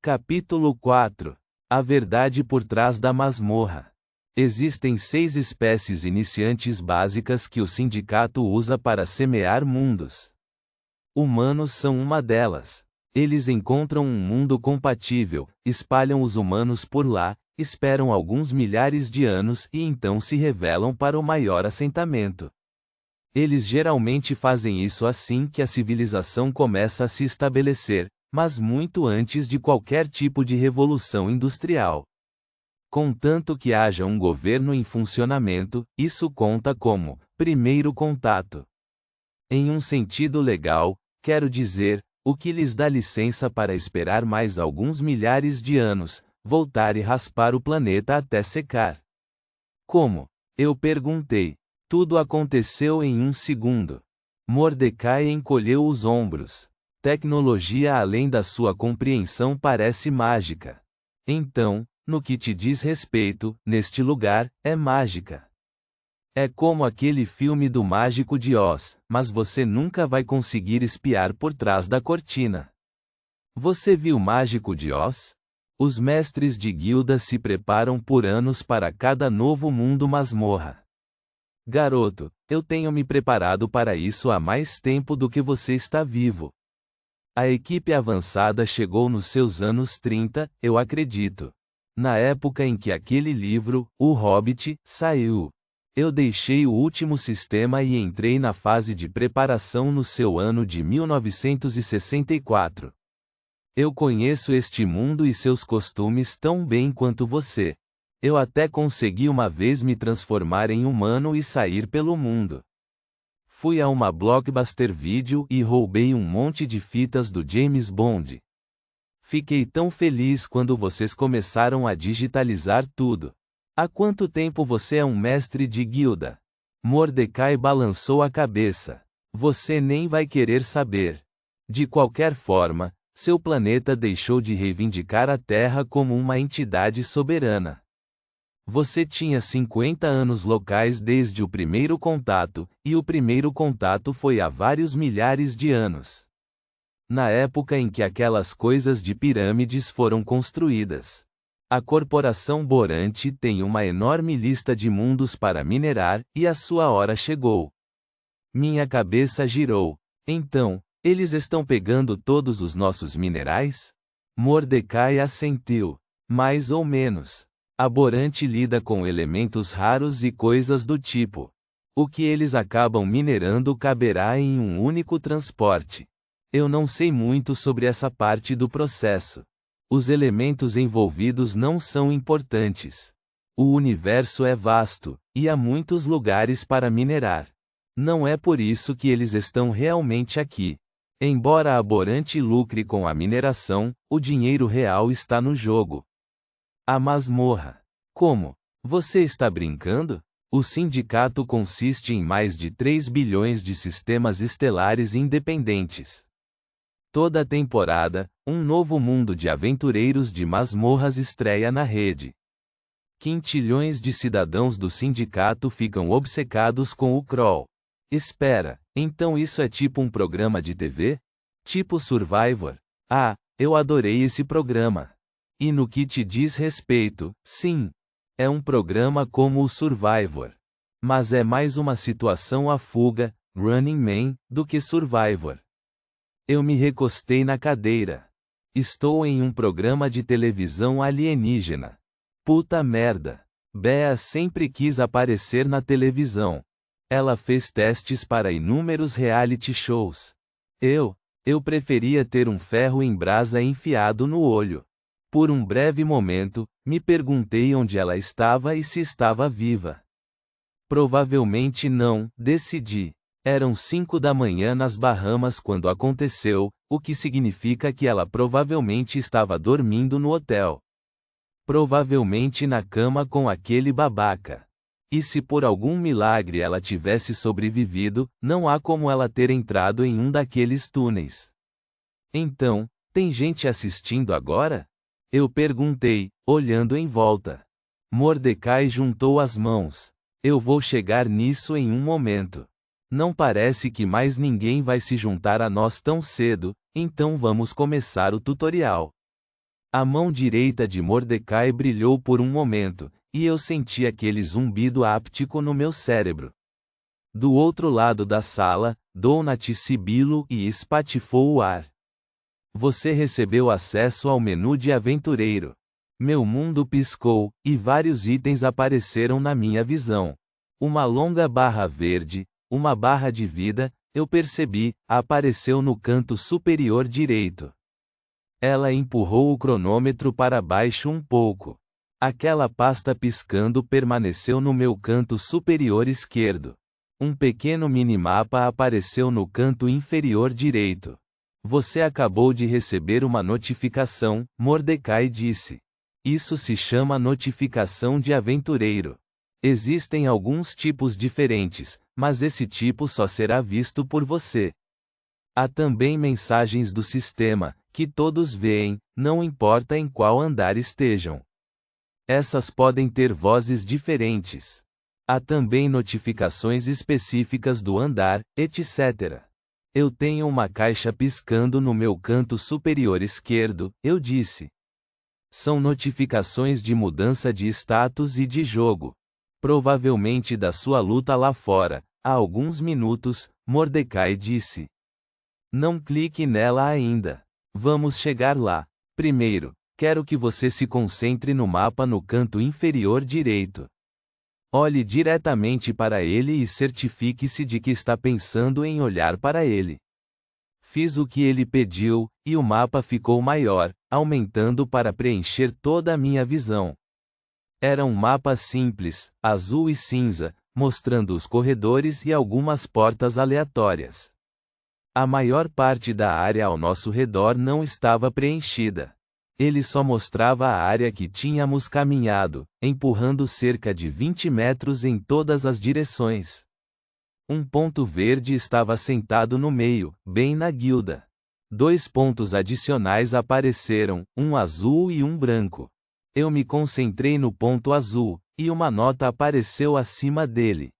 Capítulo 4. A verdade por trás da masmorra. Existem 6 espécies iniciantes básicas que o sindicato usa para semear mundos. Humanos são uma delas. Eles encontram um mundo compatível, espalham os humanos por lá, esperam alguns milhares de anos e então se revelam para o maior assentamento. Eles geralmente fazem isso assim que a civilização começa a se estabelecer, mas muito antes de qualquer tipo de revolução industrial. Contanto que haja um governo em funcionamento, isso conta como primeiro contato. Em um sentido legal, quero dizer, o que lhes dá licença para esperar mais alguns milhares de anos, voltar e raspar o planeta até secar. Como? Eu perguntei. Tudo aconteceu em um segundo. Mordecai encolheu os ombros. Tecnologia além da sua compreensão parece mágica. Então, no que te diz respeito, neste lugar, é mágica. É como aquele filme do Mágico de Oz, mas você nunca vai conseguir espiar por trás da cortina. Você viu Mágico de Oz? Os mestres de guilda se preparam por anos para cada novo mundo masmorra. Garoto, eu tenho me preparado para isso há mais tempo do que você está vivo. A equipe avançada chegou nos seus anos 30, eu acredito. Na época em que aquele livro, O Hobbit, saiu. Eu deixei o último sistema e entrei na fase de preparação no seu ano de 1964. Eu conheço este mundo e seus costumes tão bem quanto você. Eu até consegui uma vez me transformar em humano e sair pelo mundo. Fui a uma Blockbuster Video e roubei um monte de fitas do James Bond. Fiquei tão feliz quando vocês começaram a digitalizar tudo. Há quanto tempo você é um mestre de guilda? Mordecai balançou a cabeça. Você nem vai querer saber. De qualquer forma, seu planeta deixou de reivindicar a Terra como uma entidade soberana. Você tinha 50 anos locais desde o primeiro contato, e o primeiro contato foi há vários milhares de anos. Na época em que aquelas coisas de pirâmides foram construídas. A corporação Borante tem uma enorme lista de mundos para minerar, e a sua hora chegou. Minha cabeça girou. Então, eles estão pegando todos os nossos minerais? Mordecai assentiu. Mais ou menos. A Borante lida com elementos raros e coisas do tipo. O que eles acabam minerando caberá em um único transporte. Eu não sei muito sobre essa parte do processo. Os elementos envolvidos não são importantes. O universo é vasto, e há muitos lugares para minerar. Não é por isso que eles estão realmente aqui. Embora a Borante lucre com a mineração, o dinheiro real está no jogo. A masmorra. Como? Você está brincando? O sindicato consiste em mais de 3 bilhões de sistemas estelares independentes. Toda temporada, um novo mundo de aventureiros de masmorras estreia na rede. Quintilhões de cidadãos do sindicato ficam obcecados com o crawl. Espera, então isso é tipo um programa de TV? Tipo Survivor? Ah, eu adorei esse programa. E no que te diz respeito, sim. É um programa como o Survivor. Mas é mais uma situação à fuga, Running Man, do que Survivor. Eu me recostei na cadeira. Estou em um programa de televisão alienígena. Puta merda. Bea sempre quis aparecer na televisão. Ela fez testes para inúmeros reality shows. Eu preferia ter um ferro em brasa enfiado no olho. Por um breve momento, me perguntei onde ela estava e se estava viva. Provavelmente não, decidi. Eram 5 da manhã nas Bahamas quando aconteceu, o que significa que ela provavelmente estava dormindo no hotel. Provavelmente na cama com aquele babaca. E se por algum milagre ela tivesse sobrevivido, não há como ela ter entrado em um daqueles túneis. Então, tem gente assistindo agora? Eu perguntei, olhando em volta. Mordecai juntou as mãos. Eu vou chegar nisso em um momento. Não parece que mais ninguém vai se juntar a nós tão cedo, então vamos começar o tutorial. A mão direita de Mordecai brilhou por um momento, e eu senti aquele zumbido áptico no meu cérebro. Do outro lado da sala, Donut sibilou e espatifou o ar. Você recebeu acesso ao menu de aventureiro. Meu mundo piscou, e vários itens apareceram na minha visão. Uma longa barra verde, uma barra de vida, eu percebi, apareceu no canto superior direito. Ela empurrou o cronômetro para baixo um pouco. Aquela pasta piscando permaneceu no meu canto superior esquerdo. Um pequeno minimapa apareceu no canto inferior direito. Você acabou de receber uma notificação, Mordecai disse. Isso se chama notificação de aventureiro. Existem alguns tipos diferentes, mas esse tipo só será visto por você. Há também mensagens do sistema, que todos veem, não importa em qual andar estejam. Essas podem ter vozes diferentes. Há também notificações específicas do andar, etc. Eu tenho uma caixa piscando no meu canto superior esquerdo, eu disse. São notificações de mudança de status e de jogo. Provavelmente da sua luta lá fora, há alguns minutos, Mordecai disse. Não clique nela ainda. Vamos chegar lá. Primeiro, quero que você se concentre no mapa no canto inferior direito. Olhe diretamente para ele e certifique-se de que está pensando em olhar para ele. Fiz o que ele pediu, e o mapa ficou maior, aumentando para preencher toda a minha visão. Era um mapa simples, azul e cinza, mostrando os corredores e algumas portas aleatórias. A maior parte da área ao nosso redor não estava preenchida. Ele só mostrava a área que tínhamos caminhado, empurrando cerca de 20 metros em todas as direções. Um ponto verde estava sentado no meio, bem na guilda. 2 pontos adicionais apareceram, um azul e um branco. Eu me concentrei no ponto azul, e uma nota apareceu acima dele.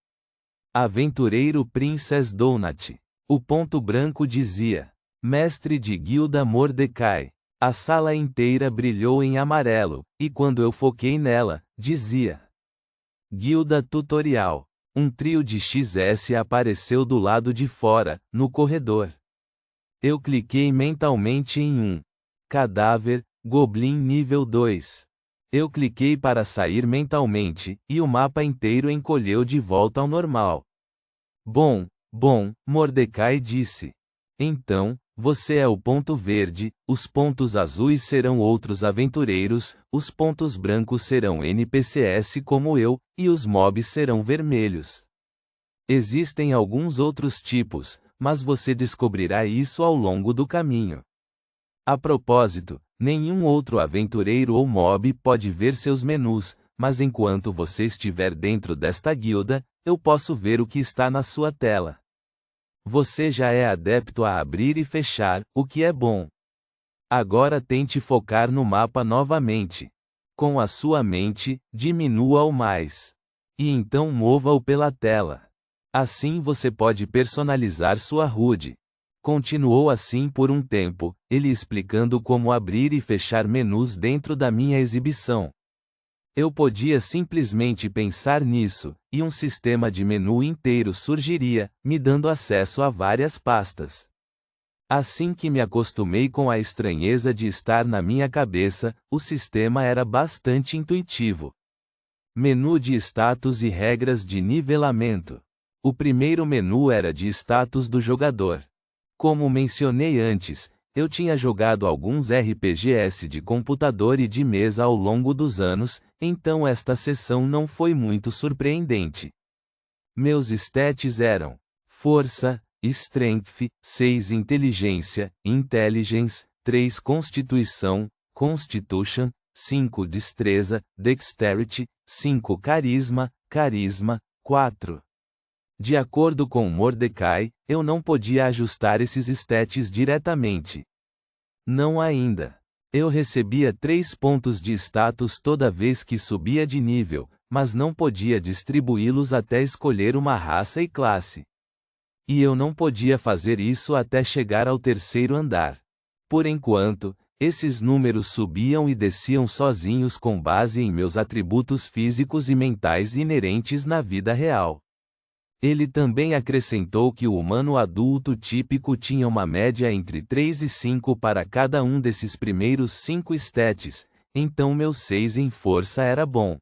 Aventureiro Princess Donut. O ponto branco dizia: Mestre de guilda Mordecai. A sala inteira brilhou em amarelo, e quando eu foquei nela, dizia: Guilda Tutorial. Um trio de XS apareceu do lado de fora, no corredor. Eu cliquei mentalmente em um cadáver, Goblin nível 2. Eu cliquei para sair mentalmente, e o mapa inteiro encolheu de volta ao normal. Bom, Mordecai disse. Então, você é o ponto verde, os pontos azuis serão outros aventureiros, os pontos brancos serão NPCs como eu, e os mobs serão vermelhos. Existem alguns outros tipos, mas você descobrirá isso ao longo do caminho. A propósito, nenhum outro aventureiro ou mob pode ver seus menus, mas enquanto você estiver dentro desta guilda, eu posso ver o que está na sua tela. Você já é adepto a abrir e fechar, o que é bom. Agora tente focar no mapa novamente. Com a sua mente, diminua-o mais. E então mova-o pela tela. Assim você pode personalizar sua HUD. Continuou assim por um tempo, ele explicando como abrir e fechar menus dentro da minha exibição. Eu podia simplesmente pensar nisso, e um sistema de menu inteiro surgiria, me dando acesso a várias pastas. Assim que me acostumei com a estranheza de estar na minha cabeça, o sistema era bastante intuitivo. Menu de status e regras de nivelamento. O primeiro menu era de status do jogador. Como mencionei antes, eu tinha jogado alguns RPGs de computador e de mesa ao longo dos anos, então esta seção não foi muito surpreendente. Meus stats eram Força, Strength, 6 Inteligência, Intelligence, 3 Constituição, Constitution, 5 Destreza, Dexterity, 5 Carisma, 4. De acordo com Mordecai, eu não podia ajustar esses stats diretamente. Não ainda. Eu recebia 3 pontos de status toda vez que subia de nível, mas não podia distribuí-los até escolher uma raça e classe. E eu não podia fazer isso até chegar ao terceiro andar. Por enquanto, Esses números subiam e desciam sozinhos com base em meus atributos físicos e mentais inerentes na vida real. Ele também acrescentou que o humano adulto típico tinha uma média entre 3 e 5 para cada um desses primeiros 5 stats, então meu 6 em força era bom.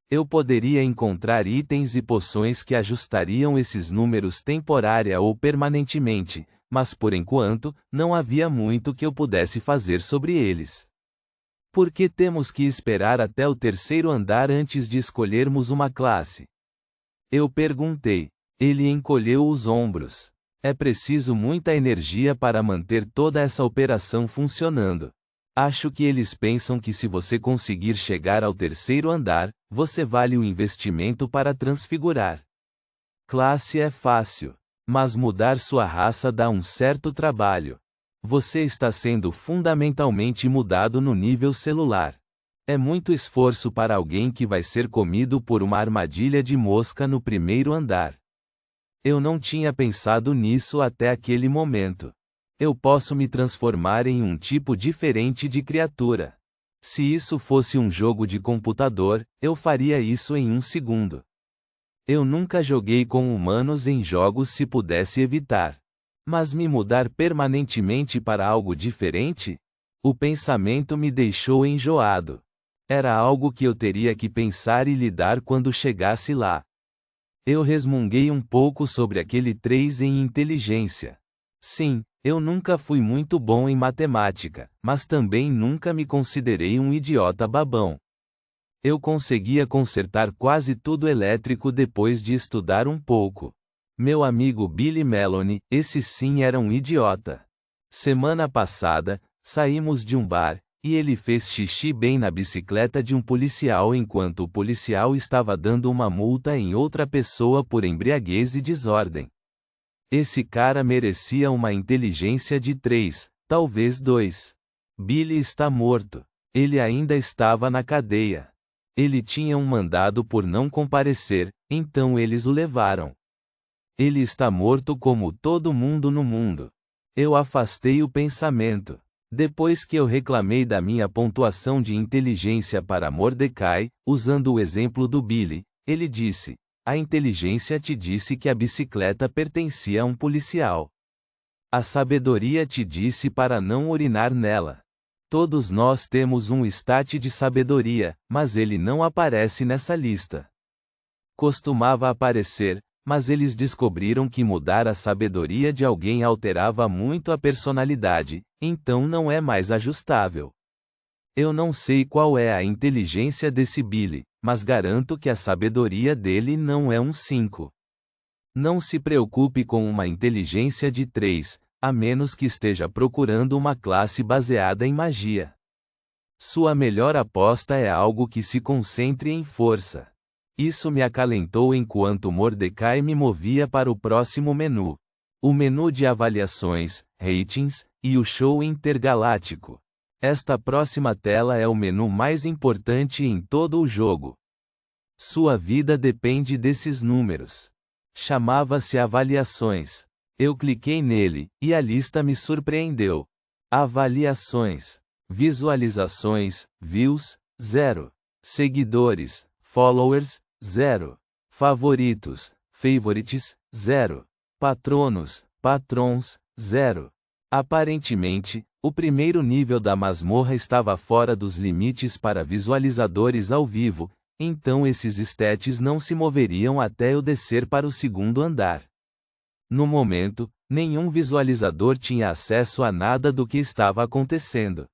Eu poderia encontrar itens e poções que ajustariam esses números temporária ou permanentemente, mas por enquanto, não havia muito que eu pudesse fazer sobre eles. Por que temos que esperar até o terceiro andar antes de escolhermos uma classe? Eu perguntei. Ele encolheu os ombros. É preciso muita energia para manter toda essa operação funcionando. Acho que eles pensam que se você conseguir chegar ao terceiro andar, você vale o investimento para transfigurar. Classe é fácil. Mas mudar sua raça dá um certo trabalho. Você está sendo fundamentalmente mudado no nível celular. É muito esforço para alguém que vai ser comido por uma armadilha de mosca no primeiro andar. Eu não tinha pensado nisso até aquele momento. Eu posso me transformar em um tipo diferente de criatura. Se isso fosse um jogo de computador, eu faria isso em um segundo. Eu nunca joguei com humanos em jogos se pudesse evitar. Mas me mudar permanentemente para algo diferente? O pensamento me deixou enjoado. Era algo que eu teria que pensar e lidar quando chegasse lá. Eu resmunguei um pouco sobre aquele 3 em inteligência. Sim, eu nunca fui muito bom em matemática, mas também nunca me considerei um idiota babão. Eu conseguia consertar quase tudo elétrico depois de estudar um pouco. Meu amigo Billy Maloney, esse sim era um idiota. Semana passada, saímos de um bar, e ele fez xixi bem na bicicleta de um policial enquanto o policial estava dando uma multa em outra pessoa por embriaguez e desordem. Esse cara merecia uma inteligência de 3, talvez 2. Billy está morto. Ele ainda estava na cadeia. Ele tinha um mandado por não comparecer, então eles o levaram. Ele está morto como todo mundo no mundo. Eu afastei o pensamento. Depois que eu reclamei da minha pontuação de inteligência para Mordecai, usando o exemplo do Billy, ele disse: a inteligência te disse que a bicicleta pertencia a um policial. A sabedoria te disse para não urinar nela. Todos nós temos um stat de sabedoria, mas ele não aparece nessa lista. Costumava aparecer, mas eles descobriram que mudar a sabedoria de alguém alterava muito a personalidade, então não é mais ajustável. Eu não sei qual é a inteligência desse Billy, mas garanto que a sabedoria dele não é um 5. Não se preocupe com uma inteligência de 3, a menos que esteja procurando uma classe baseada em magia. Sua melhor aposta é algo que se concentre em força. Isso me acalentou enquanto Mordecai me movia para o próximo menu. O menu de avaliações, ratings, e o show intergaláctico. Esta próxima tela é o menu mais importante em todo o jogo. Sua vida depende desses números. Chamava-se Avaliações. Eu cliquei nele, e a lista me surpreendeu. Avaliações. Visualizações, views, 0. Seguidores, followers, 0. Favoritos, favorites, 0. Patronos, patrons, 0. Aparentemente, o primeiro nível da masmorra estava fora dos limites para visualizadores ao vivo, então esses stats não se moveriam até eu descer para o segundo andar. No momento, nenhum visualizador tinha acesso a nada do que estava acontecendo.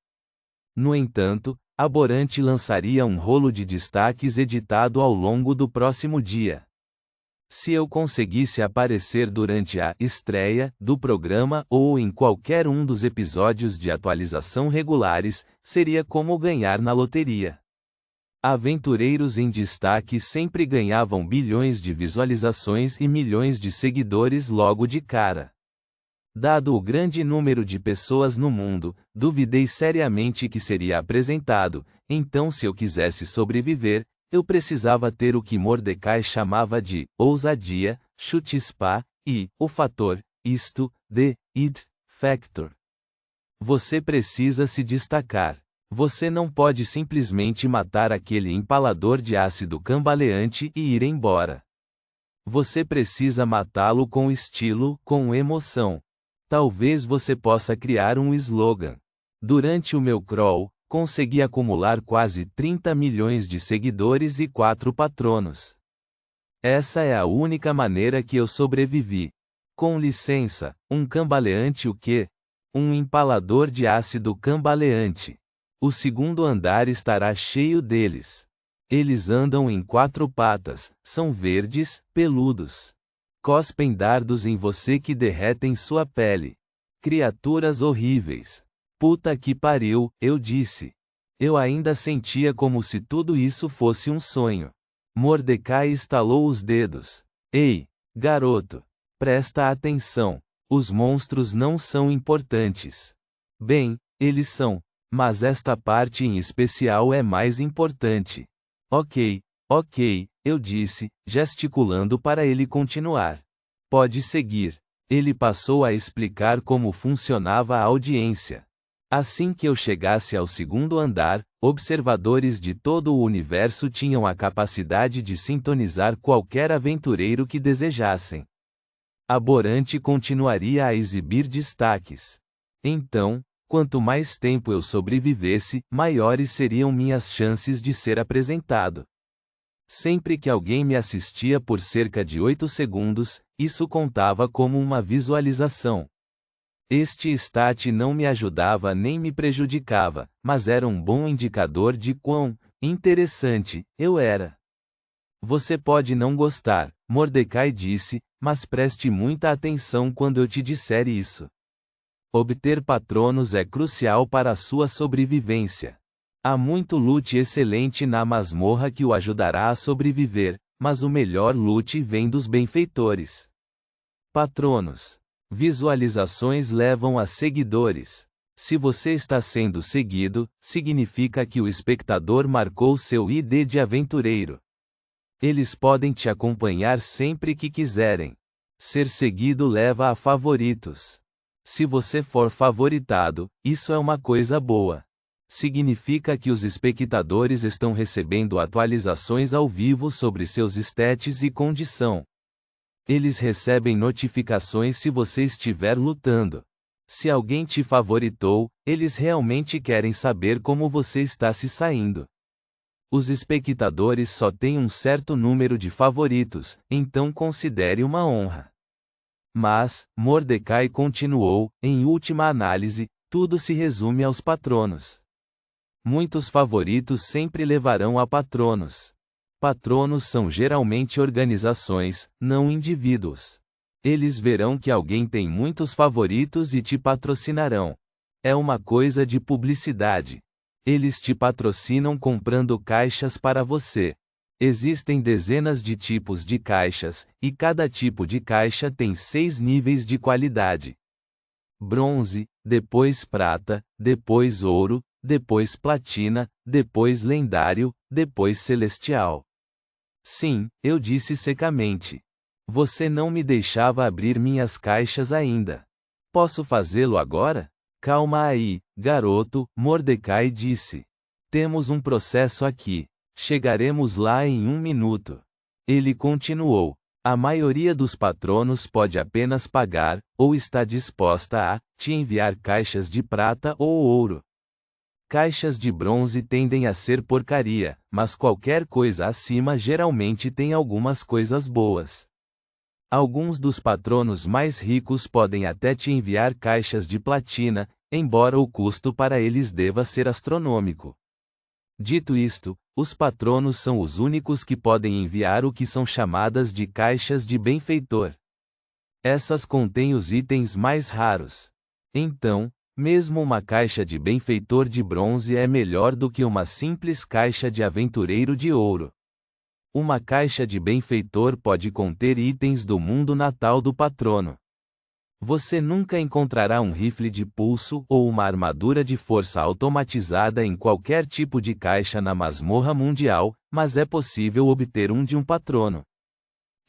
No entanto, Aborante lançaria um rolo de destaques editado ao longo do próximo dia. Se eu conseguisse aparecer durante a estreia do programa ou em qualquer um dos episódios de atualização regulares, seria como ganhar na loteria. Aventureiros em destaque sempre ganhavam bilhões de visualizações e milhões de seguidores logo de cara. Dado o grande número de pessoas no mundo, duvidei seriamente que seria apresentado, então se eu quisesse sobreviver, eu precisava ter o que Mordecai chamava de ousadia, chutzpah, e o fator, isto, the, it, factor. Você precisa se destacar. Você não pode simplesmente matar aquele empalador de ácido cambaleante e ir embora. Você precisa matá-lo com estilo, com emoção. Talvez você possa criar um slogan. Durante o meu crawl, consegui acumular quase 30 milhões de seguidores e 4 patronos. Essa é a única maneira que eu sobrevivi. Com licença, um cambaleante o quê? Um empalador de ácido cambaleante. O segundo andar estará cheio deles. Eles andam em 4 patas, são verdes, peludos. Cospem dardos em você que derretem sua pele. Criaturas horríveis. Puta que pariu, eu disse. Eu ainda sentia como se tudo isso fosse um sonho. Mordecai estalou os dedos. Ei, garoto. Presta atenção. Os monstros não são importantes. Bem, eles são. Mas esta parte em especial é mais importante. Ok, eu disse, gesticulando para ele continuar. Pode seguir. Ele passou a explicar como funcionava a audiência. Assim que eu chegasse ao segundo andar, observadores de todo o universo tinham a capacidade de sintonizar qualquer aventureiro que desejassem. A Borante continuaria a exibir destaques. Então, quanto mais tempo eu sobrevivesse, maiores seriam minhas chances de ser apresentado. Sempre que alguém me assistia por cerca de 8 segundos, isso contava como uma visualização. Este stat não me ajudava nem me prejudicava, mas era um bom indicador de quão interessante eu era. Você pode não gostar, Mordecai disse, mas preste muita atenção quando eu te disser isso. Obter patronos é crucial para a sua sobrevivência. Há muito loot excelente na masmorra que o ajudará a sobreviver, mas o melhor loot vem dos benfeitores. Patronos. Visualizações levam a seguidores. Se você está sendo seguido, significa que o espectador marcou seu ID de aventureiro. Eles podem te acompanhar sempre que quiserem. Ser seguido leva a favoritos. Se você for favoritado, isso é uma coisa boa. Significa que os espectadores estão recebendo atualizações ao vivo sobre seus stats e condição. Eles recebem notificações se você estiver lutando. Se alguém te favoritou, eles realmente querem saber como você está se saindo. Os espectadores só têm um certo número de favoritos, então considere uma honra. Mas, Mordecai continuou, em última análise, tudo se resume aos patronos. Muitos favoritos sempre levarão a patronos. Patronos são geralmente organizações, não indivíduos. Eles verão que alguém tem muitos favoritos e te patrocinarão. É uma coisa de publicidade. Eles te patrocinam comprando caixas para você. Existem dezenas de tipos de caixas, e cada tipo de caixa tem 6 níveis de qualidade. Bronze, depois prata, depois ouro, depois platina, depois lendário, depois celestial. Sim, eu disse secamente. Você não me deixava abrir minhas caixas ainda. Posso fazê-lo agora? Calma aí, garoto, Mordecai disse. Temos um processo aqui. Chegaremos lá em 1 minuto. Ele continuou. A maioria dos patronos pode apenas pagar, ou está disposta a, te enviar caixas de prata ou ouro. Caixas de bronze tendem a ser porcaria, mas qualquer coisa acima geralmente tem algumas coisas boas. Alguns dos patronos mais ricos podem até te enviar caixas de platina, embora o custo para eles deva ser astronômico. Dito isto, os patronos são os únicos que podem enviar o que são chamadas de caixas de benfeitor. Essas contêm os itens mais raros. Então, mesmo uma caixa de benfeitor de bronze é melhor do que uma simples caixa de aventureiro de ouro. Uma caixa de benfeitor pode conter itens do mundo natal do patrono. Você nunca encontrará um rifle de pulso ou uma armadura de força automatizada em qualquer tipo de caixa na masmorra mundial, mas é possível obter um de um patrono.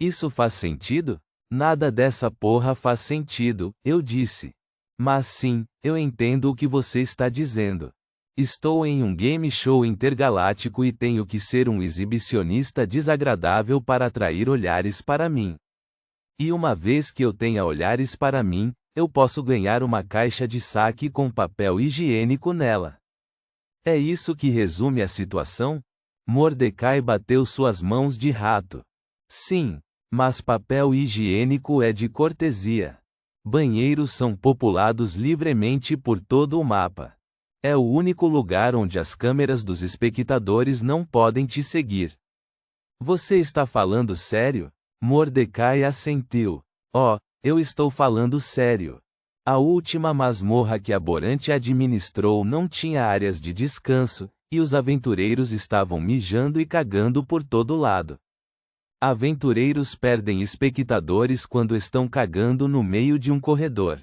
Isso faz sentido? Nada dessa porra faz sentido, eu disse. Mas sim, eu entendo o que você está dizendo. Estou em um game show intergaláctico e tenho que ser um exibicionista desagradável para atrair olhares para mim. E uma vez que eu tenha olhares para mim, eu posso ganhar uma caixa de saque com papel higiênico nela. É isso que resume a situação? Mordecai bateu suas mãos de rato. Sim, mas papel higiênico é de cortesia. Banheiros são populados livremente por todo o mapa. É o único lugar onde as câmeras dos espectadores não podem te seguir. Você está falando sério? Mordecai assentiu. Oh, eu estou falando sério. A última masmorra que Aborante administrou não tinha áreas de descanso, e os aventureiros estavam mijando e cagando por todo lado. Aventureiros perdem espectadores quando estão cagando no meio de um corredor.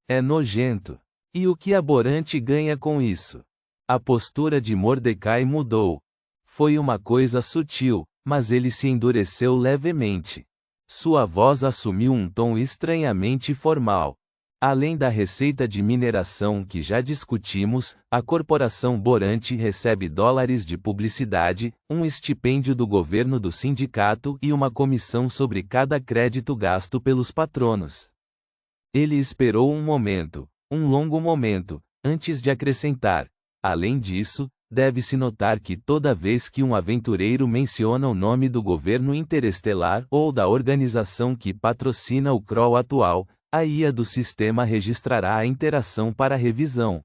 É nojento. E o que Aborante ganha com isso? A postura de Mordecai mudou. Foi uma coisa sutil, mas ele se endureceu levemente. Sua voz assumiu um tom estranhamente formal. Além da receita de mineração que já discutimos, a corporação Borante recebe dólares de publicidade, um estipêndio do governo do sindicato e uma comissão sobre cada crédito gasto pelos patronos. Ele esperou um momento, um longo momento, antes de acrescentar. Além disso, deve-se notar que toda vez que um aventureiro menciona o nome do governo interestelar ou da organização que patrocina o Kroll atual, a IA do sistema registrará a interação para revisão.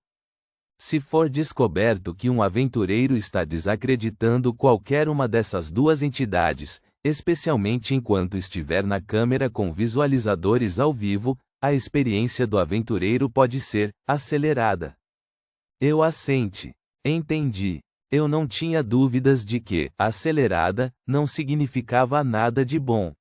Se for descoberto que um aventureiro está desacreditando qualquer uma dessas duas entidades, especialmente enquanto estiver na câmera com visualizadores ao vivo, a experiência do aventureiro pode ser acelerada. Eu assente. Entendi. Eu não tinha dúvidas de que acelerada não significava nada de bom.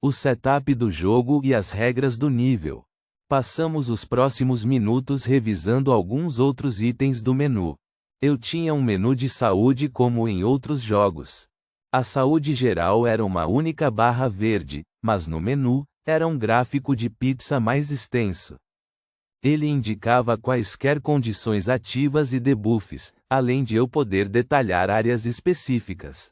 O setup do jogo e as regras do nível. Passamos os próximos minutos revisando alguns outros itens do menu. Eu tinha um menu de saúde como em outros jogos. A saúde geral era uma única barra verde, mas no menu, era um gráfico de pizza mais extenso. Ele indicava quaisquer condições ativas e debuffs, além de eu poder detalhar áreas específicas.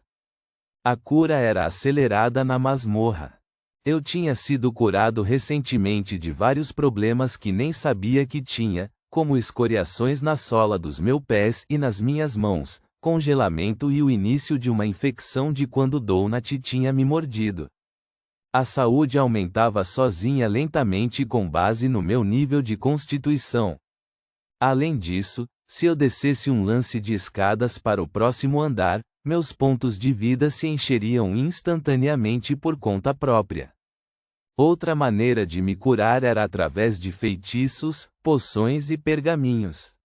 A cura era acelerada na masmorra. Eu tinha sido curado recentemente de vários problemas que nem sabia que tinha, como escoriações na sola dos meus pés e nas minhas mãos, congelamento e o início de uma infecção de quando Donut tinha me mordido. A saúde aumentava sozinha lentamente com base no meu nível de constituição. Além disso, se eu descesse um lance de escadas para o próximo andar, meus pontos de vida se encheriam instantaneamente por conta própria. Outra maneira de me curar era através de feitiços, poções e pergaminhos.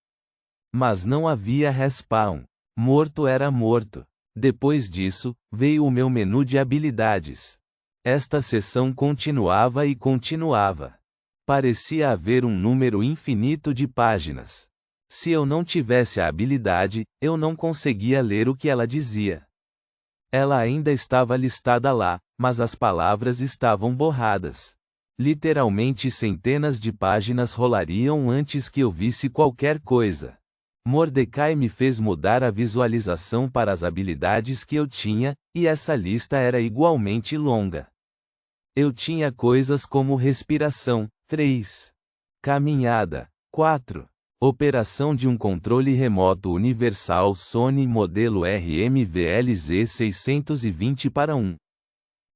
Mas não havia respawn. Morto era morto. Depois disso, veio o meu menu de habilidades. Esta seção continuava e continuava. Parecia haver um número infinito de páginas. Se eu não tivesse a habilidade, eu não conseguia ler o que ela dizia. Ela ainda estava listada lá, mas as palavras estavam borradas. Literalmente centenas de páginas rolariam antes que eu visse qualquer coisa. Mordecai me fez mudar a visualização para as habilidades que eu tinha, e essa lista era igualmente longa. Eu tinha coisas como respiração, 3. Caminhada, 4. Operação de um controle remoto universal Sony modelo RMVLZ 620 para 1.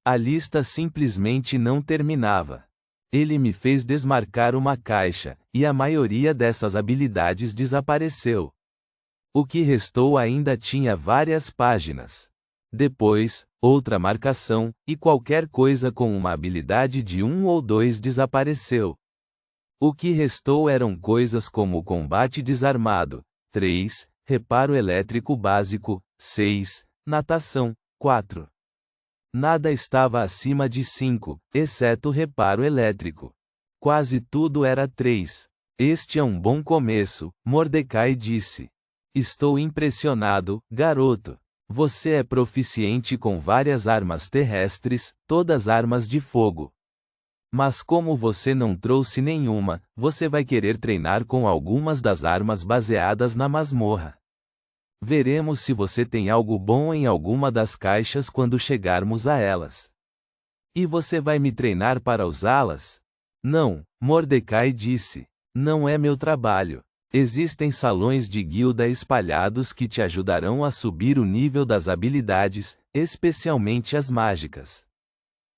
A lista simplesmente não terminava. Ele me fez desmarcar uma caixa, e a maioria dessas habilidades desapareceu. O que restou ainda tinha várias páginas. Depois, outra marcação, e qualquer coisa com uma habilidade de 1 ou 2 desapareceu. O que restou eram coisas como combate desarmado, 3, reparo elétrico básico, 6, natação, 4. Nada estava acima de 5, exceto reparo elétrico. Quase tudo era 3. Este é um bom começo, Mordecai disse. Estou impressionado, garoto. Você é proficiente com várias armas terrestres, todas armas de fogo. Mas como você não trouxe nenhuma, você vai querer treinar com algumas das armas baseadas na masmorra. Veremos se você tem algo bom em alguma das caixas quando chegarmos a elas. E você vai me treinar para usá-las? Não, Mordecai disse. Não é meu trabalho. Existem salões de guilda espalhados que te ajudarão a subir o nível das habilidades, especialmente as mágicas.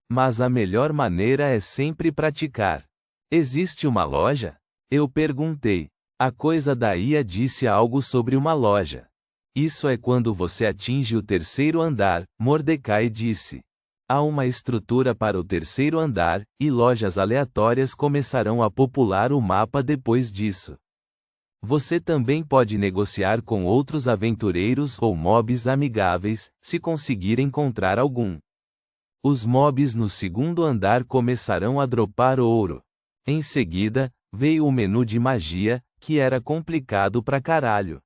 Mas a melhor maneira é sempre praticar. Existe uma loja? Eu perguntei. A coisa da IA disse algo sobre uma loja. Isso é quando você atinge o terceiro andar, Mordecai disse. Há uma estrutura para o terceiro andar, e lojas aleatórias começarão a popular o mapa depois disso. Você também pode negociar com outros aventureiros ou mobs amigáveis, se conseguir encontrar algum. Os mobs no segundo andar começarão a dropar ouro. Em seguida, veio o menu de magia, que era complicado pra caralho.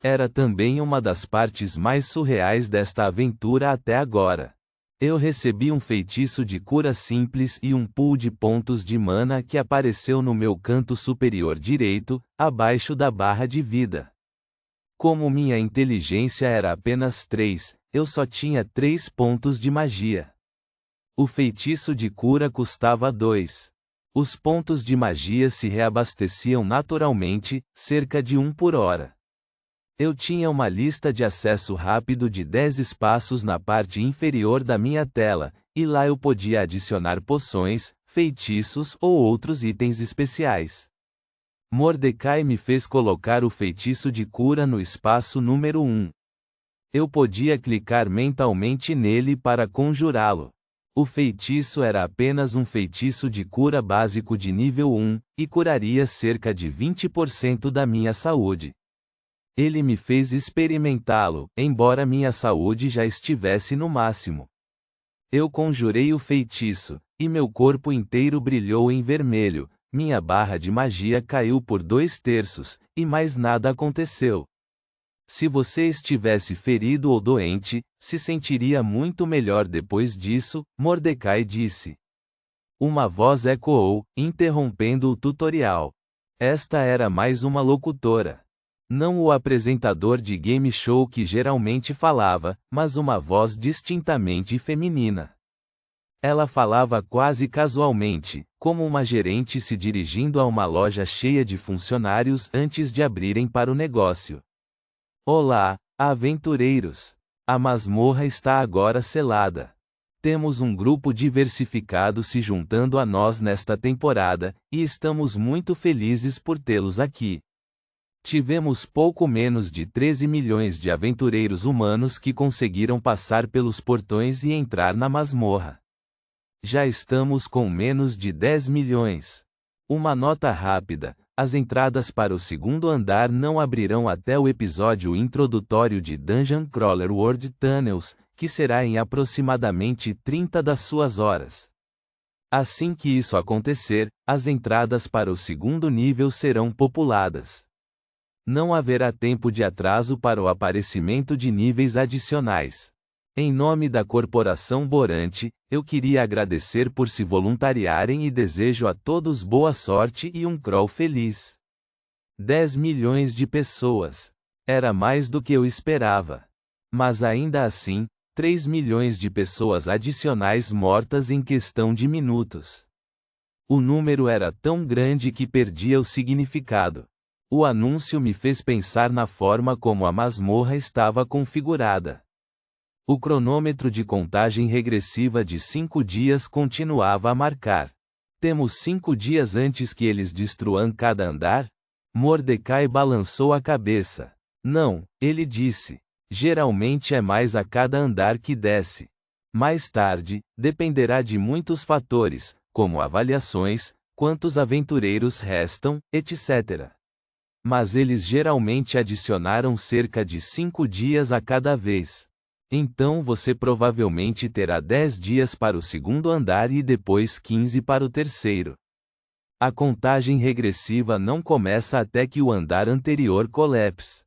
Era também uma das partes mais surreais desta aventura até agora. Eu recebi um feitiço de cura simples e um pool de pontos de mana que apareceu no meu canto superior direito, abaixo da barra de vida. Como minha inteligência era apenas 3, eu só tinha 3 pontos de magia. O feitiço de cura custava 2. Os pontos de magia se reabasteciam naturalmente, cerca de 1 por hora. Eu tinha uma lista de acesso rápido de 10 espaços na parte inferior da minha tela, e lá eu podia adicionar poções, feitiços ou outros itens especiais. Mordecai me fez colocar o feitiço de cura no espaço número 1. Eu podia clicar mentalmente nele para conjurá-lo. O feitiço era apenas um feitiço de cura básico de nível 1, e curaria cerca de 20% da minha saúde. Ele me fez experimentá-lo, embora minha saúde já estivesse no máximo. Eu conjurei o feitiço, e meu corpo inteiro brilhou em vermelho, minha barra de magia caiu por 2/3, e mais nada aconteceu. Se você estivesse ferido ou doente, se sentiria muito melhor depois disso, Mordecai disse. Uma voz ecoou, interrompendo o tutorial. Esta era mais uma locutora. Não o apresentador de game show que geralmente falava, mas uma voz distintamente feminina. Ela falava quase casualmente, como uma gerente se dirigindo a uma loja cheia de funcionários antes de abrirem para o negócio. Olá, aventureiros! A masmorra está agora selada. Temos um grupo diversificado se juntando a nós nesta temporada, e estamos muito felizes por tê-los aqui. Tivemos pouco menos de 13 milhões de aventureiros humanos que conseguiram passar pelos portões e entrar na masmorra. Já estamos com menos de 10 milhões. Uma nota rápida: as entradas para o segundo andar não abrirão até o episódio introdutório de Dungeon Crawler World Tunnels, que será em aproximadamente 30 das suas horas. Assim que isso acontecer, as entradas para o segundo nível serão populadas. Não haverá tempo de atraso para o aparecimento de níveis adicionais. Em nome da Corporação Borante, eu queria agradecer por se voluntariarem e desejo a todos boa sorte e um crawl feliz. 10 milhões de pessoas. Era mais do que eu esperava. Mas ainda assim, 3 milhões de pessoas adicionais mortas em questão de minutos. O número era tão grande que perdia o significado. O anúncio me fez pensar na forma como a masmorra estava configurada. O cronômetro de contagem regressiva de 5 dias continuava a marcar. Temos 5 dias antes que eles destruam cada andar? Mordecai balançou a cabeça. Não, ele disse. Geralmente é mais a cada andar que desce. Mais tarde, dependerá de muitos fatores, como avaliações, quantos aventureiros restam, etc. Mas eles geralmente adicionaram cerca de 5 dias a cada vez. Então você provavelmente terá 10 dias para o segundo andar e depois 15 para o terceiro. A contagem regressiva não começa até que o andar anterior colapse.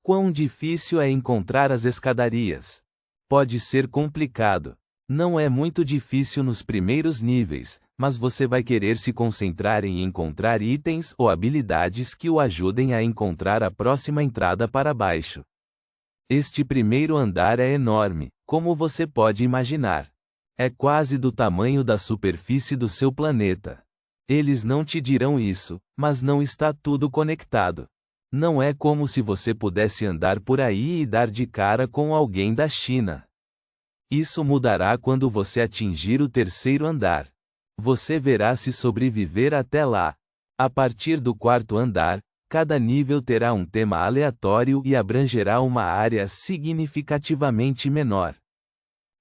Quão difícil é encontrar as escadarias? Pode ser complicado. Não é muito difícil nos primeiros níveis, mas você vai querer se concentrar em encontrar itens ou habilidades que o ajudem a encontrar a próxima entrada para baixo. Este primeiro andar é enorme, como você pode imaginar. É quase do tamanho da superfície do seu planeta. Eles não te dirão isso, mas não está tudo conectado. Não é como se você pudesse andar por aí e dar de cara com alguém da China. Isso mudará quando você atingir o terceiro andar. Você verá se sobreviver até lá. A partir do quarto andar, cada nível terá um tema aleatório e abrangerá uma área significativamente menor.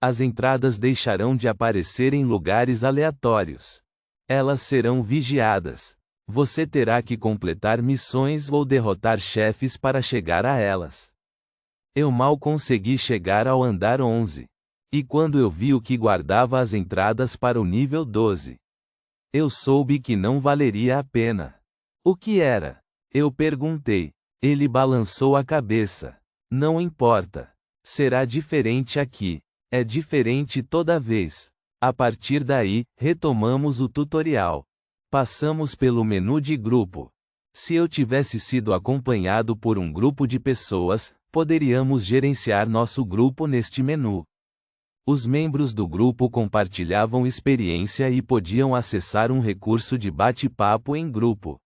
As entradas deixarão de aparecer em lugares aleatórios. Elas serão vigiadas. Você terá que completar missões ou derrotar chefes para chegar a elas. Eu mal consegui chegar ao andar 11. E quando eu vi o que guardava as entradas para o nível 12, eu soube que não valeria a pena. O que era? Eu perguntei. Ele balançou a cabeça. Não importa. Será diferente aqui. É diferente toda vez. A partir daí, retomamos o tutorial. Passamos pelo menu de grupo. Se eu tivesse sido acompanhado por um grupo de pessoas, poderíamos gerenciar nosso grupo neste menu. Os membros do grupo compartilhavam experiência e podiam acessar um recurso de bate-papo em grupo.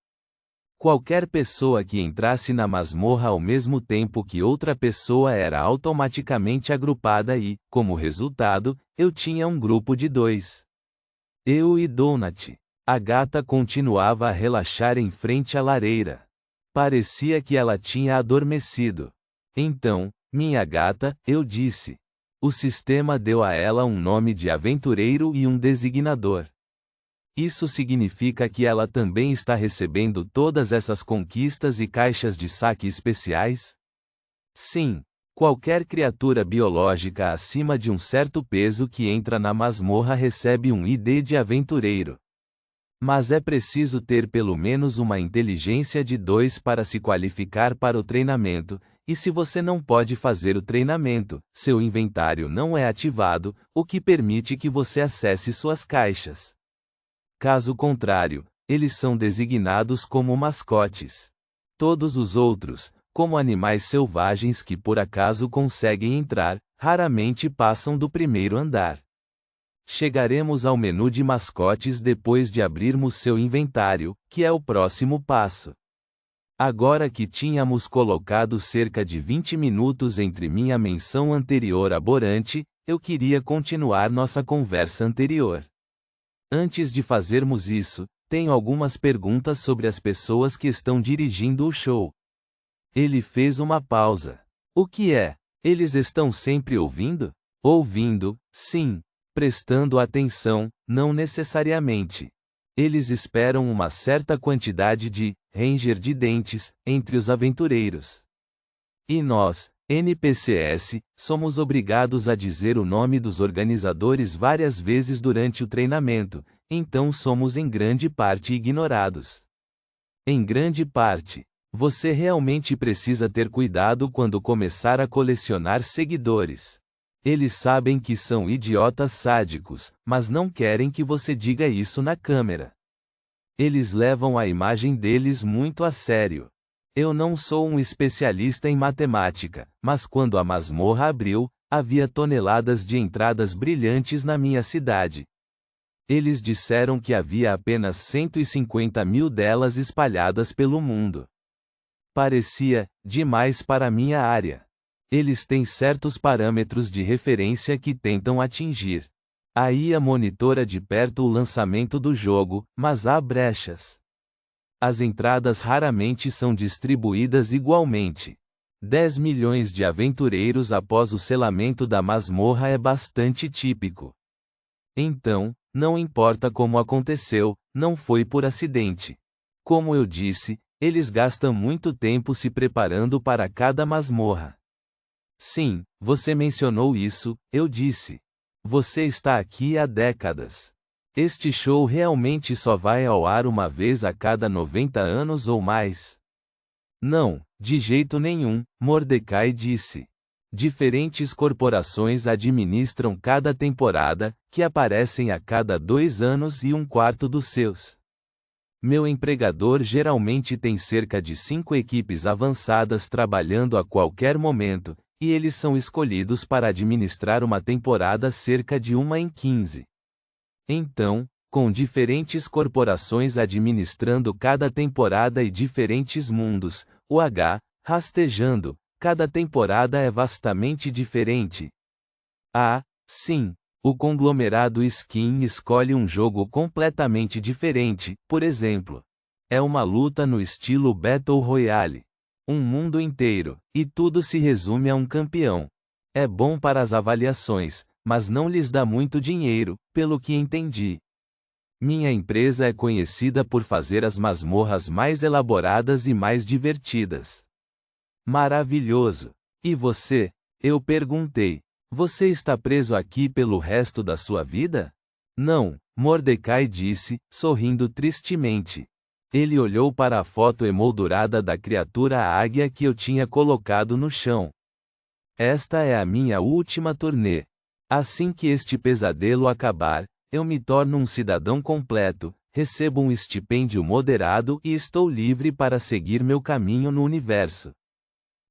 Qualquer pessoa que entrasse na masmorra ao mesmo tempo que outra pessoa era automaticamente agrupada e, como resultado, eu tinha um grupo de 2. Eu e Donut. A gata continuava a relaxar em frente à lareira. Parecia que ela tinha adormecido. Então, minha gata, eu disse. O sistema deu a ela um nome de aventureiro e um designador. Isso significa que ela também está recebendo todas essas conquistas e caixas de saque especiais? Sim. Qualquer criatura biológica acima de um certo peso que entra na masmorra recebe um ID de aventureiro. Mas é preciso ter pelo menos uma inteligência de 2 para se qualificar para o treinamento, e se você não pode fazer o treinamento, seu inventário não é ativado, o que permite que você acesse suas caixas. Caso contrário, eles são designados como mascotes. Todos os outros, como animais selvagens que por acaso conseguem entrar, raramente passam do primeiro andar. Chegaremos ao menu de mascotes depois de abrirmos seu inventário, que é o próximo passo. Agora que tínhamos colocado cerca de 20 minutos entre minha menção anterior a Borante, eu queria continuar nossa conversa anterior. Antes de fazermos isso, tenho algumas perguntas sobre as pessoas que estão dirigindo o show. Ele fez uma pausa. O que é? Eles estão sempre ouvindo? Ouvindo, sim. Prestando atenção, não necessariamente. Eles esperam uma certa quantidade de ranger de dentes entre os aventureiros. E nós, NPCs, somos obrigados a dizer o nome dos organizadores várias vezes durante o treinamento, então somos em grande parte ignorados. Em grande parte, você realmente precisa ter cuidado quando começar a colecionar seguidores. Eles sabem que são idiotas sádicos, mas não querem que você diga isso na câmera. Eles levam a imagem deles muito a sério. Eu não sou um especialista em matemática, mas quando a masmorra abriu, havia toneladas de entradas brilhantes na minha cidade. Eles disseram que havia apenas 150 mil delas espalhadas pelo mundo. Parecia demais para minha área. Eles têm certos parâmetros de referência que tentam atingir. A IA monitora de perto o lançamento do jogo, mas há brechas. As entradas raramente são distribuídas igualmente. 10 milhões de aventureiros após o selamento da masmorra é bastante típico. Então, não importa como aconteceu, não foi por acidente. Como eu disse, eles gastam muito tempo se preparando para cada masmorra. Sim, você mencionou isso, eu disse. Você está aqui há décadas. Este show realmente só vai ao ar uma vez a cada 90 anos ou mais? Não, de jeito nenhum, Mordecai disse. Diferentes corporações administram cada temporada, que aparecem a cada 2 anos e 1/4 dos seus. Meu empregador geralmente tem cerca de 5 equipes avançadas trabalhando a qualquer momento, e eles são escolhidos para administrar uma temporada cerca de 1 em 15. Então, com diferentes corporações administrando cada temporada e diferentes mundos, o rastejando, cada temporada é vastamente diferente. Sim, o conglomerado Skin escolhe um jogo completamente diferente, por exemplo. É uma luta no estilo Battle Royale. Um mundo inteiro, e tudo se resume a um campeão. É bom para as avaliações, mas não lhes dá muito dinheiro, pelo que entendi. Minha empresa é conhecida por fazer as masmorras mais elaboradas e mais divertidas. Maravilhoso! E você? Eu perguntei. Você está preso aqui pelo resto da sua vida? Não, Mordecai disse, sorrindo tristemente. Ele olhou para a foto emoldurada da criatura águia que eu tinha colocado no chão. Esta é a minha última turnê. Assim que este pesadelo acabar, eu me torno um cidadão completo, recebo um estipêndio moderado e estou livre para seguir meu caminho no universo.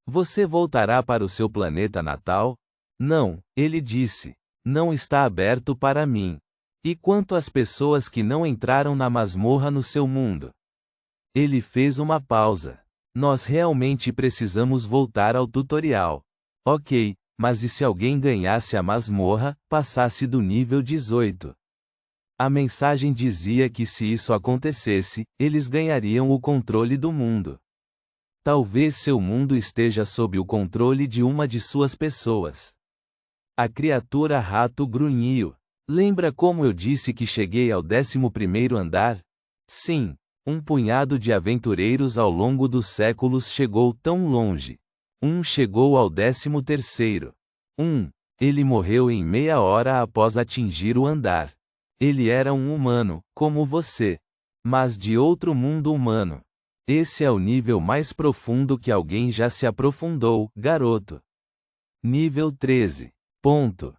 Você voltará para o seu planeta natal? Não, ele disse. Não está aberto para mim. E quanto às pessoas que não entraram na masmorra no seu mundo? Ele fez uma pausa. Nós realmente precisamos voltar ao tutorial. Ok, mas e se alguém ganhasse a masmorra, passasse do nível 18? A mensagem dizia que se isso acontecesse, eles ganhariam o controle do mundo. Talvez seu mundo esteja sob o controle de uma de suas pessoas. A criatura rato grunhiu. Lembra como eu disse que cheguei ao 11º andar? Sim, um punhado de aventureiros ao longo dos séculos chegou tão longe. Um chegou ao 13º. Ele morreu em meia hora após atingir o andar. Ele era um humano, como você. Mas de outro mundo humano. Esse é o nível mais profundo que alguém já se aprofundou, garoto. Nível 13. Ponto.